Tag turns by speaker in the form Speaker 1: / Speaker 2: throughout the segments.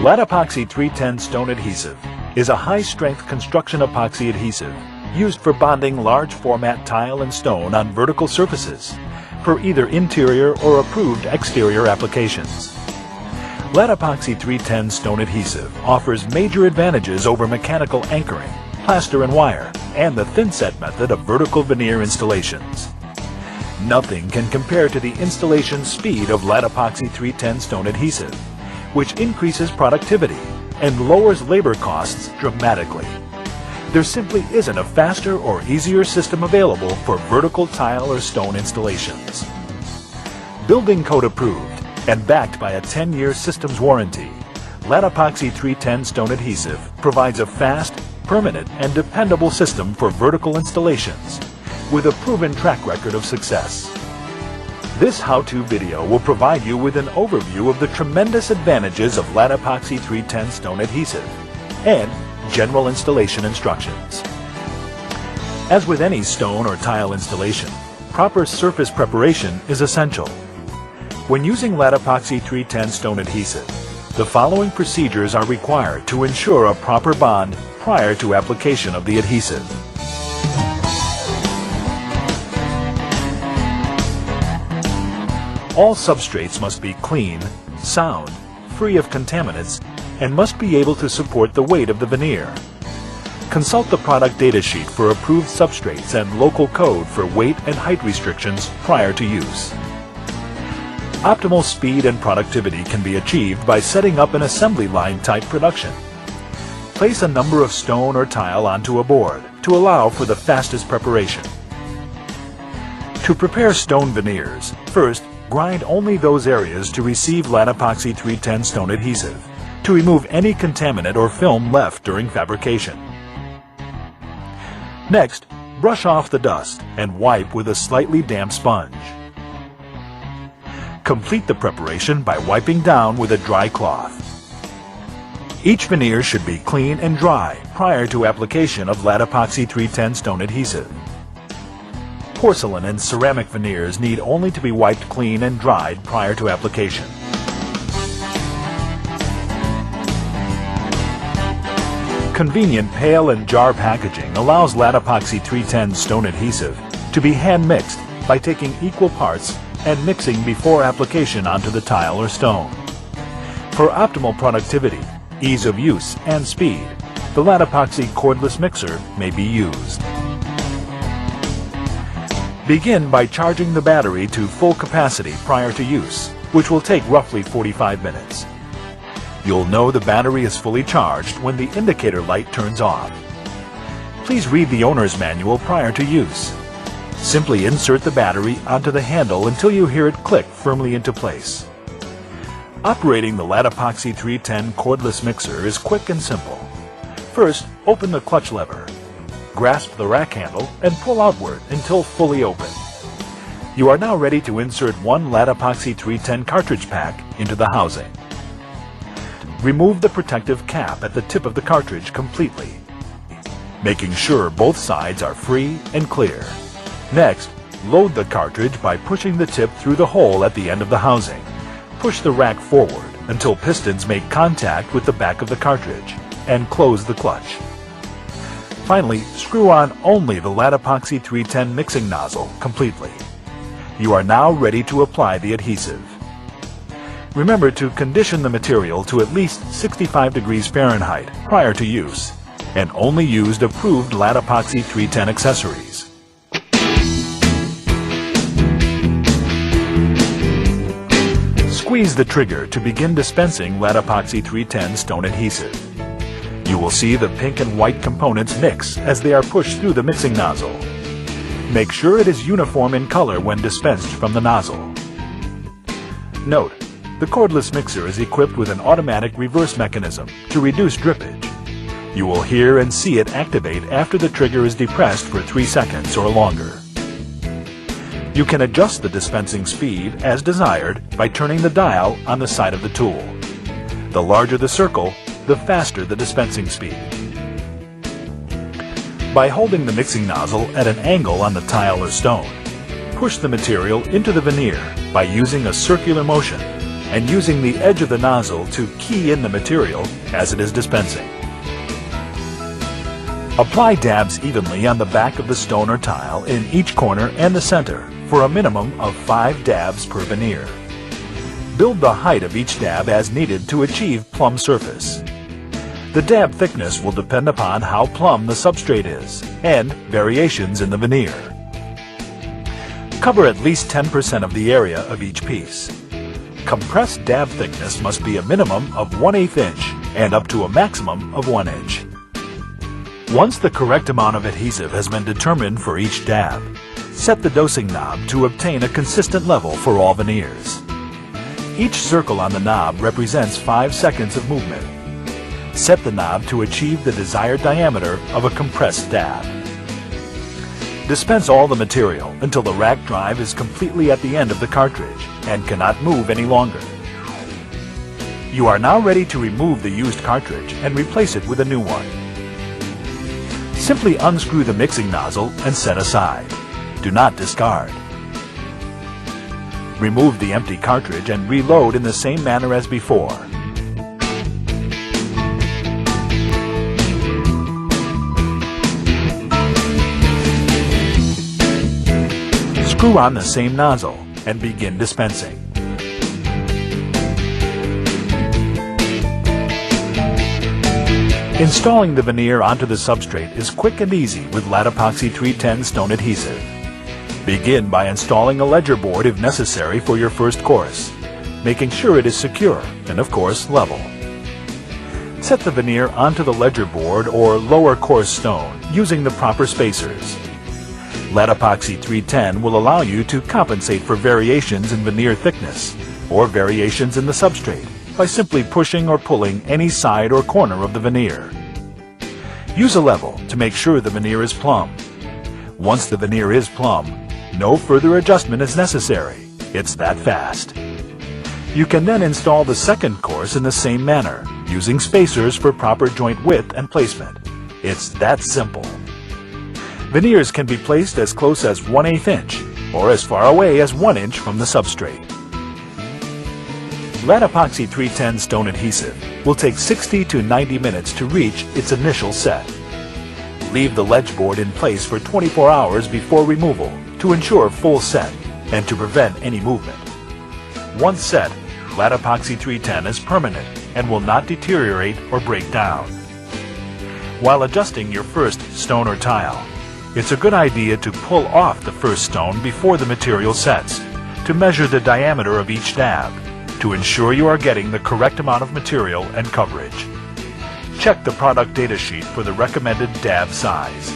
Speaker 1: LATAPOXY 310 Stone Adhesive is a high-strength construction epoxy adhesive used for bonding large format tile and stone on vertical surfaces for either interior or approved exterior applications. LATAPOXY 310 Stone Adhesive offers major advantages over mechanical anchoring, plaster and wire, and the thin-set method of vertical veneer installations. Nothing can compare to the installation speed of LATAPOXY 310 Stone Adhesive, which increases productivity and lowers labor costs dramatically. There simply isn't a faster or easier system available for vertical tile or stone installations. Building code approved and backed by a 10-year systems warranty, LATAPOXY 310 Stone Adhesive provides a fast, permanent, and dependable system for vertical installations with a proven track record of success. This how-to video will provide you with an overview of the tremendous advantages of LATAPOXY 310 Stone Adhesive and general installation instructions. As with any stone or tile installation, proper surface preparation is essential. When using LATAPOXY 310 Stone Adhesive, the following procedures are required to ensure a proper bond prior to application of the adhesive. All substrates must be clean, sound, free of contaminants, and must be able to support the weight of the veneer. Consult the product datasheet for approved substrates and local code for weight and height restrictions prior to use. Optimal speed and productivity can be achieved by setting up an assembly line type production. Place a number of stone or tile onto a board to allow for the fastest preparation. To prepare stone veneers, first, grind only those areas to receive LATAPOXY 310 Stone Adhesive to remove any contaminant or film left during fabrication. Next, brush off the dust and wipe with a slightly damp sponge. Complete the preparation by wiping down with a dry cloth. Each veneer should be clean and dry prior to application of LATAPOXY 310 Stone Adhesive. Porcelain and ceramic veneers need only to be wiped clean and dried prior to application. Convenient pail and jar packaging allows LATAPOXY 310 Stone Adhesive to be hand-mixed by taking equal parts and mixing before application onto the tile or stone. For optimal productivity, ease of use, and speed, the LATAPOXY cordless mixer may be used. Begin by charging the battery to full capacity prior to use, which will take roughly 45 minutes. You'll know the battery is fully charged when the indicator light turns off. Please read the owner's manual prior to use. Simply insert the battery onto the handle until you hear it click firmly into place. Operating the LATAPOXY 310 cordless mixer is quick and simple. First, open the clutch lever. Grasp the rack handle and pull outward until fully open. You are now ready to insert one LATAPOXY 310 cartridge pack into the housing. Remove the protective cap at the tip of the cartridge completely, making sure both sides are free and clear. Next, load the cartridge by pushing the tip through the hole at the end of the housing. Push the rack forward until pistons make contact with the back of the cartridge and close the clutch. Finally, screw on only the LATAPOXY 310 mixing nozzle completely. You are now ready to apply the adhesive. Remember to condition the material to at least 65 degrees Fahrenheit prior to use, and only use approved LATAPOXY 310 accessories. Squeeze the trigger to begin dispensing LATAPOXY 310 Stone Adhesive. You will see the pink and white components mix as they are pushed through the mixing nozzle. Make sure it is uniform in color when dispensed from the nozzle. Note, the cordless mixer is equipped with an automatic reverse mechanism to reduce drippage. You will hear and see it activate after the trigger is depressed for 3 seconds or longer. You can adjust the dispensing speed as desired by turning the dial on the side of the tool. The larger the circle, the faster the dispensing speed. By holding the mixing nozzle at an angle on the tile or stone, push the material into the veneer by using a circular motion and using the edge of the nozzle to key in the material as it is dispensing. Apply dabs evenly on the back of the stone or tile in each corner and the center for a minimum of 5 dabs per veneer. Build the height of each dab as needed to achieve plumb surface. The dab thickness will depend upon how plumb the substrate is and variations in the veneer. Cover at least 10% of the area of each piece. Compressed dab thickness must be a minimum of 1/8 inch and up to a maximum of 1 inch. Once the correct amount of adhesive has been determined for each dab, set the dosing knob to obtain a consistent level for all veneers. Each circle on the knob represents 5 seconds of movement. Set the knob to achieve the desired diameter of a compressed dab. Dispense all the material until the rack drive is completely at the end of the cartridge and cannot move any longer. You are now ready to remove the used cartridge and replace it with a new one. Simply unscrew the mixing nozzle and set aside. Do not discard. Remove the empty cartridge and reload in the same manner as before. Screw on the same nozzle and begin dispensing. Installing the veneer onto the substrate is quick and easy with LATAPOXY 310 stone adhesive. Begin by installing a ledger board if necessary for your first course, making sure it is secure and of course level. Set the veneer onto the ledger board or lower course stone using the proper spacers. LATAPOXY 310 will allow you to compensate for variations in veneer thickness or variations in the substrate by simply pushing or pulling any side or corner of the veneer. Use a level to make sure the veneer is plumb. Once the veneer is plumb, no further adjustment is necessary. It's that fast. You can then install the second course in the same manner, using spacers for proper joint width and placement. It's that simple. Veneers can be placed as close as 1/8 inch or as far away as 1 inch from the substrate. LATAPOXY 310 stone adhesive will take 60 to 90 minutes to reach its initial set. Leave the ledge board in place for 24 hours before removal to ensure full set and to prevent any movement. Once set, LATAPOXY 310 is permanent and will not deteriorate or break down. While adjusting your first stone or tile, it's a good idea to pull off the first stone before the material sets to measure the diameter of each dab to ensure you are getting the correct amount of material and coverage. Check the product data sheet for the recommended dab size.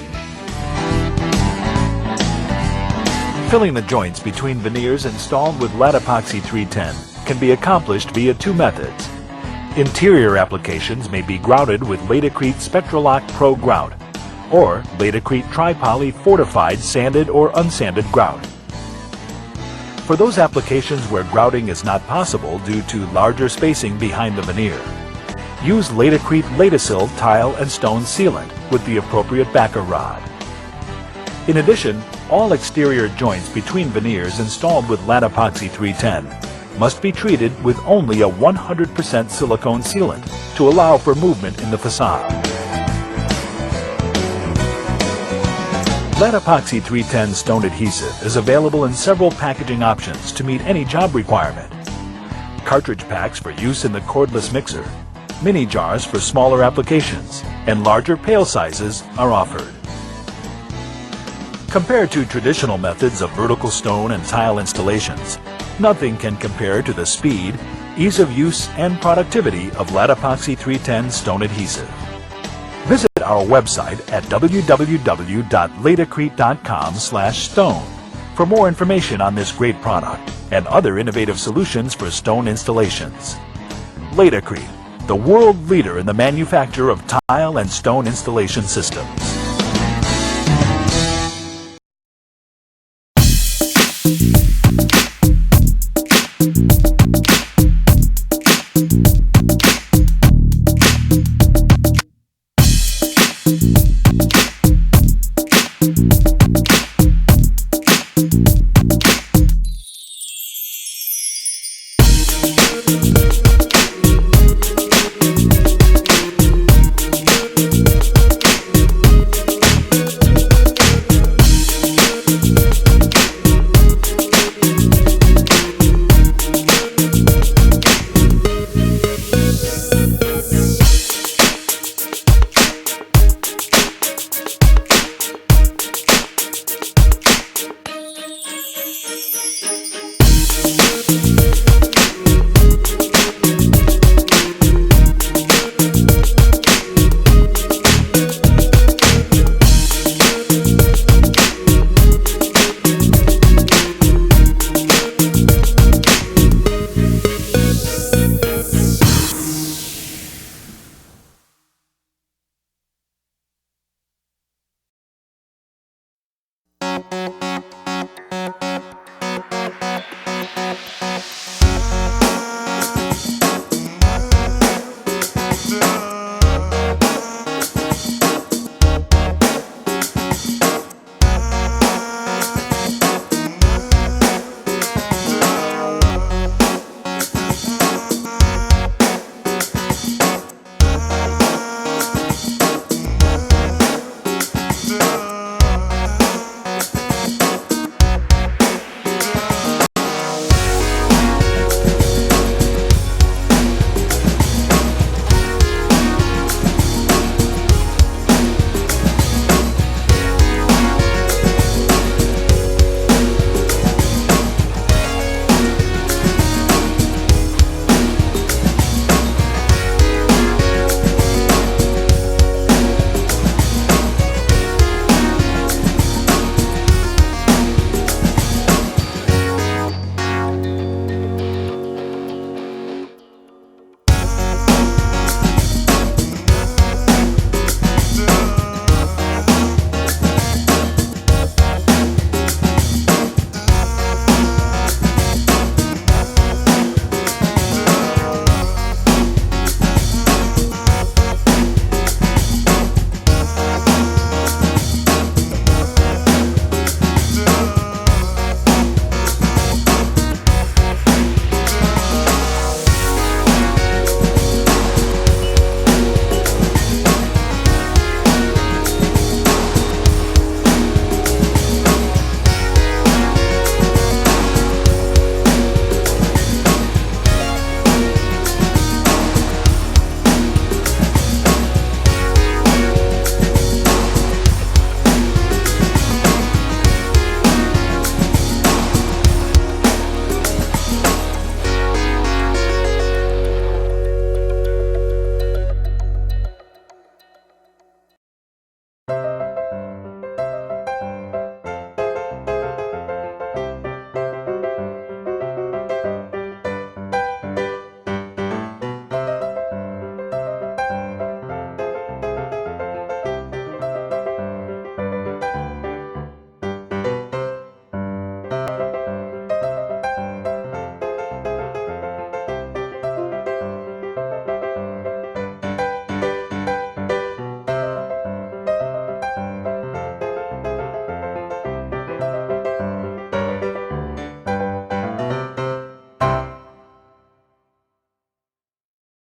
Speaker 1: Filling the joints between veneers installed with LATAPOXY 310 can be accomplished via 2 methods. Interior applications may be grouted with LATACRETE SpectraLock Pro Grout or LATACRETE Tri-Poly Fortified Sanded or Unsanded Grout. For those applications where grouting is not possible due to larger spacing behind the veneer, use LATACRETE LATASIL tile and stone sealant with the appropriate backer rod. In addition, all exterior joints between veneers installed with LATAPOXY 310 must be treated with only a 100% silicone sealant to allow for movement in the facade. LATAPOXY 310 stone adhesive is available in several packaging options to meet any job requirement. Cartridge packs for use in the cordless mixer, mini jars for smaller applications, and larger pail sizes are offered. Compared to traditional methods of vertical stone and tile installations, nothing can compare to the speed, ease of use, and productivity of LATAPOXY 310 stone adhesive. Visit our website at www.latacrete.com/stone for more information on this great product and other innovative solutions for stone installations. LATACRETE, the world leader in the manufacture of tile and stone installation systems.